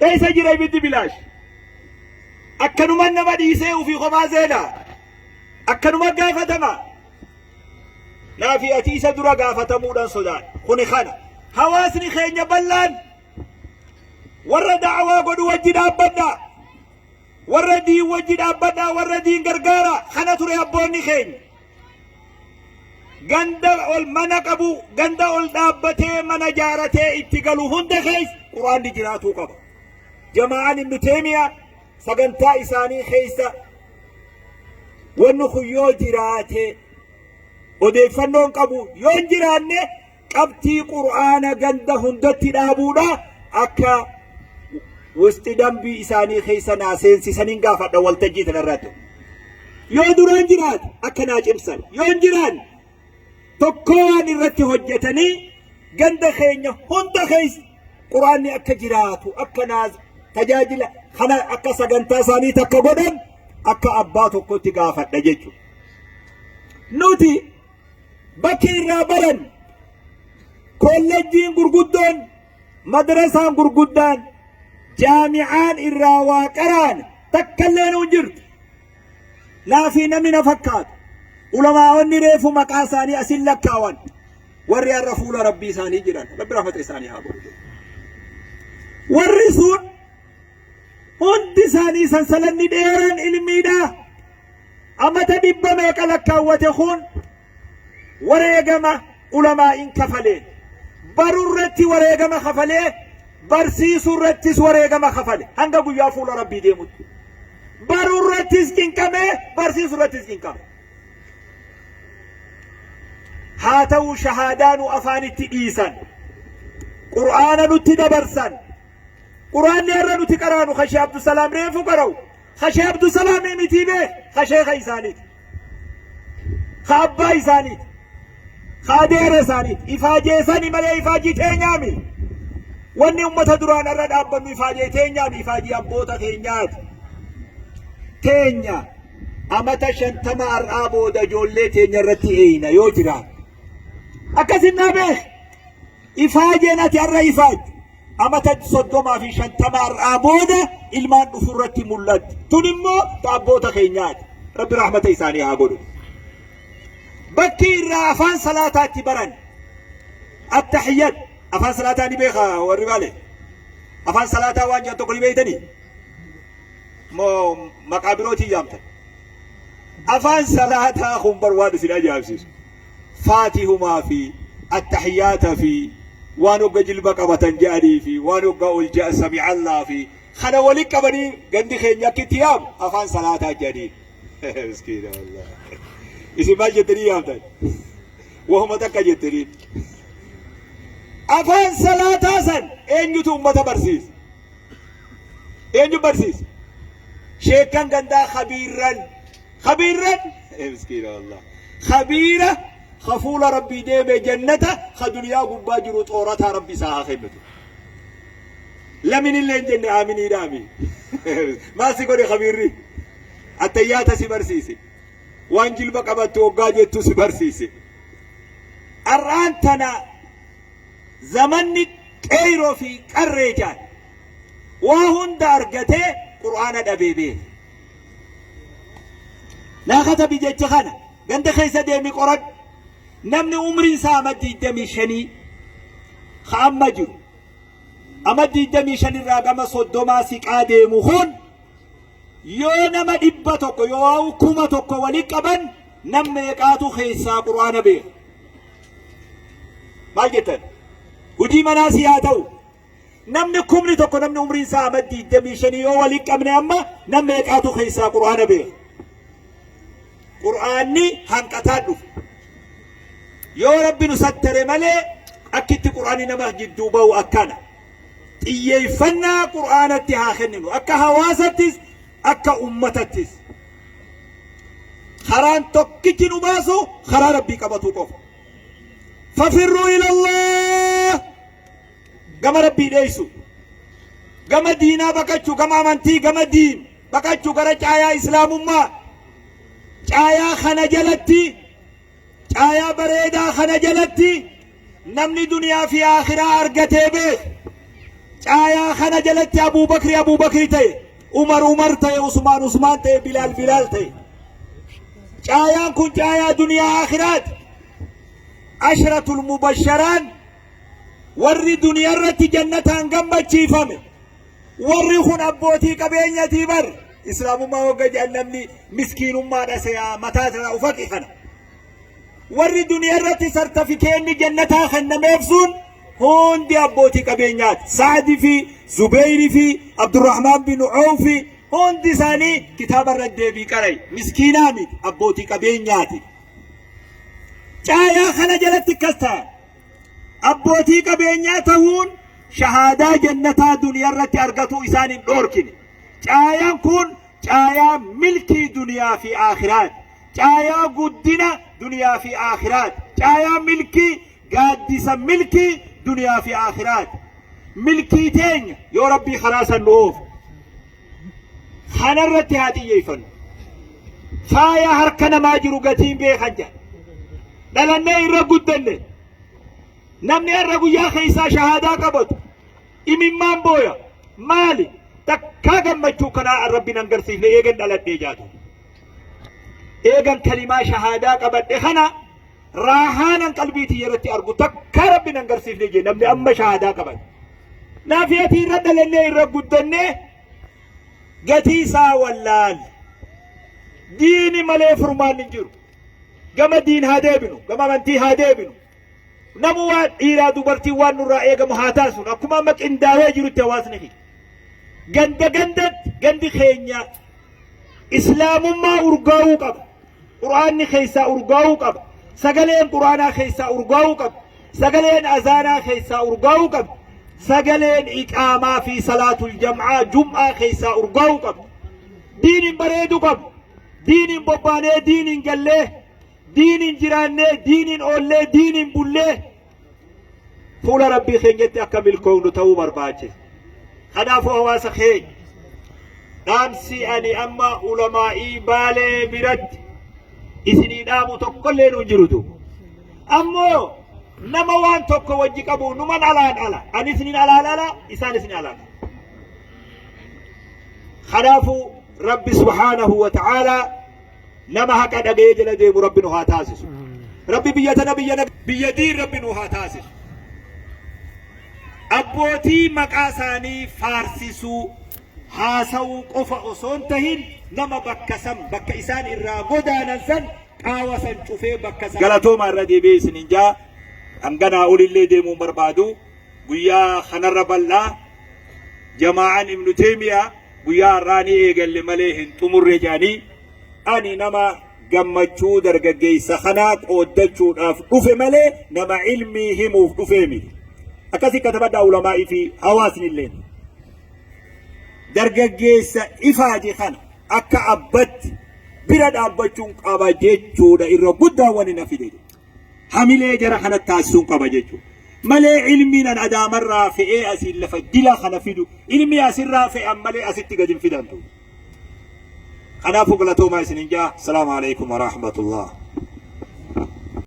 إيسا جرى بدي بلاش أكنو من نبدي سيو في خمازينا أكنو ما قافة ما لا في أتيسا درا قافة مودا صدان خوني خانا حواسني خين يبلان ورد دعوة قد وجد أبدا وردي وجد أبدا وردي غرغارا خانا تري أبوني خين غندا أول منقبو غندا أول دابته منجارته اتقالو هند خيس قرآن دي جراتو قبا جماعان ابن تيمية سغنتا إساني خيسا ونخو يو جراته ودي فنون قبو يون جرانه قبتي قرآن غندا هندتي دابونا أكا وسط دنبي إساني خيسا ناسين سيسانين غافت والتجيت لراتو يو دران جرات أكا ناج إمسان يون جران tokkoon irratti hojjetanii ganda keenya hunda keessa quraanni akka jiraatu akka naaz tajaajila kana akka sagantaa isaanii takka godhan akka abbaa tokkotti gaafadha jechuudha. Nuti bakki irraa baran kolleejjiin gurguddoon madrasaan gurguddaan jaami'aan irraa waa qaraan takka illee nu jirtu laafii namni na fakkaatu. علماء النريف مقاساني أسل لكاوان ورّي الرفول ربي ساني جيران ربي رحمة إساني هابو والرسول هند ساني سنسلن ديران علميدا أما تدب ميك لكاوة خون وريقما علماء كفلين برورت وريقما خفلين برسيس رتس وريقما خفلين هنگا بيا فول ربي ديموت برورتس كنكمه برسيس رتس كنكمه هاتو شهادان أفان التئيسا قرآن نتدبرسا قرآن يرى نتقران خشي عبد السلام ريفو قرو خشي عبد السلام متيبه خشي خيسانيت خابا إسانيت خادير إسانيت إفاجي إساني ملي إفاجي تينيامي واني أمة دران الرد أبن إفاجي تينيامي إفاجي أبوتا تينيات تينيا أمتا شنتما أرآبو دا جولي تينيا رتي إينا يوجران أكسنا به إفاجنا ترى إفاج أما تصدما في شنتمار أبودا إلمان نفرت مولد تنمو تأبوتا خينيات رب رحمة إساني أقول بكي رافان صلاة تبرن التحيات أفان صلاة نبيخا والربالي أفان صلاة وانجا تقولي بيتني مو مقابروتي يامتا أفان صلاة خمبر واد سلا جابسيس فاتهما في التحيات في وانوغا جلبك وتنجاري في وانوغا الجاء سمع الله في خنا ولك بني غندي خينيا كتيام افان صلاه جديد مسكين الله اسم ما جتري يا وهم تكجتري افان صلاه حسن انجو امه برسيس انجو برسيس شيكان غندا خبيرا مسكين الله خبيره خفول ربي ديم جنته خدنيا غباجرو طورتها ربي ساخنته لمن اللي جنة آمين دامي ما سيقولي خبيري التيات سبرسيسي وانجل بقبت وقاجت سبرسيسي الرانتنا زمن كيرو في الرجال وهن دارجته قرآن دبيبي لا خطب جيتش خانا قند خيسة ديمي قرد نمني عمري سامد دمي شني خام مجر أمد دمي شني راقم صدوما سيقادي مخون يو نما دبتك يو كومتك ولقبا نم يقاتو خيسا قرآن بيه ما جتن ودي مناسياتو نمني كومني تكو نمني عمري سامد دمي شني يو ولقبني أما نم يقاتو خيسا قرآن بيه قرآني هنكتادو يا رب نستر ملي أكيد قرآن نما جدوبا وأكنا إيفنا قرآن التهاخنن أكا هواستس أكا أمتتس خران تكتن باسو خران ربي كبتوكو ففروا إلى الله كما ربي ليسو كما دينا بكتشو كما منتي كما دين بكتشو كرا آية إسلام ما آية خنجلتي آية بريدة خنجلتي نمني دنيا في آخرة أرقته به caayaa kana jalatti Abuu Bakri ta'e, Umar ta'e, Usmaan ta'e, Bilaal ta'e. Caayaan kun caayaa duniyaa akhiraati. Ashratul mubasharaan warri duniyaa irratti jannataan gammachiifame. Warri kun abbootii qabeenyatii bar. Islaamummaa hogga jannamni miskiinummaadha se'aa mataa sana ufaqi kana. Warri duniyaa irratti sartifikeetni jannataa kennameef sun hundi abbootii qabeenyaati. Saadii fi Zubeyrii fi Abdurrahmaan bin Awfi hundi isaanii kitaaba irra deebii qaray. Miskiinaa miti abbootii qabeenyaati. Caayaa kana jalatti akkas ta'a. Abbootii qabeenyaa ta'uun shahaadaa jannataa duniyaa irratti argatu isaan hin dhoorkine. Caayaan kun caayaa milkii duniyaa fi akhiraati. Caayaa guddina duniyaa fi akhiraati. Caayaa milkii gaaddisa milkii duniyaa fi akhiraati. Milkii teenya yoo rabbii karaa san nuuf kanarratti haa xiyyeeffannu. Faaya harka namaa jiru gatiin beekan jedha. Dhalannee irra guddanne namni irra guyyaa keessaa shahaadaa qabatu imimmaan booya maali takkaa gammachuu kanaa rabbiin agarsiifne eegan dhaladhee jaatu. Eegan kalimaa shahaadaa qabadhe kana raahaanan qalbiitii yerootti argu takkaa rabbiin agarsiifne jee namni amma shahaadaa qabate. Naafiyatii irra dhalannee irra guddanne gatii isaa wallaal. Diini malee furmaan hin jiru. Gama diin haa deebinu, gama amantii haa deebinu. Namu waan dhiiraa dubartii waan nurraa eegamu haa taasifnu. Akkuma amma qindaawee jirutti hawaasni keenya. Gandi keenya islaamummaa urgaa'uu qaba. Quraanni keessaa urgaa'uu qaba. Sagaleen quraanaa keessaa urgaa'uu qaba. Sagaleen azaanaa keessaa urgaa'uu qaba. Sagaleen iqaamaa fi salaatul jam'aa jum'aa keessaa urgaa'uu qaba. Diiniin bareedu qaba. Diiniin bobbaanee, diiniin gallee, diiniin jiraannee, diiniin oollee, diiniin bullee fuula rabbii keenyatti akka milkoomnu ta'uu barbaachisa. Kanaafuu hawaasa keenya dhaamsi ani amma ulamaa'ii baalee biratti isinii dhaamu tokkollee nu jirutu. Ammoo nama waan tokko wajji qabu numan alaan ala. Ani isiniin alaan ala, isaan isin alaan. Kanaafuu Rabbi subhaanahu wa ta'aalaa nama haqa dhagee jala deemu Rabbi nu haa taasisu. Rabbi biyya diin Rabbi nu haa taasisu. Abbootii maqaa isaanii faarsisuu haasawuu qofa osoo hin tahin nama bakka isaan irraa godaanan san qaawa san cufee bakka san. Galatoomaa irra deebi'ee isiniin jaa hanganaa olillee deemuu barbaadu guyyaa kanarra bal'aa jamaa'an Ibnu Teemiyaa guyyaa har'aanii eegalle malee hin xumurre jedhanii ani nama gammachuu dargaggeessa kanaa qooddachuudhaaf dhufe malee nama ilmii himuuf dhufee miti. Akkasii katabadhaa ulamaa'ii fi hawaasni illee dargaggeessa ifaaje kana akka abbatti bira dhaabbachuun qaba jechuudha irra guddaa wani na fide. Hamilee jara kanatti taasisuun qaba jechuudha. Malee ilmiin an adaamarraa fe'ee asiin lafa dila kana fidu ilmi asirraa fe'an malee asitti gadi hin fidantu. Kanaafuu galatoomaa isiniin jaa. Salaamu alaikum wa rahmatullah.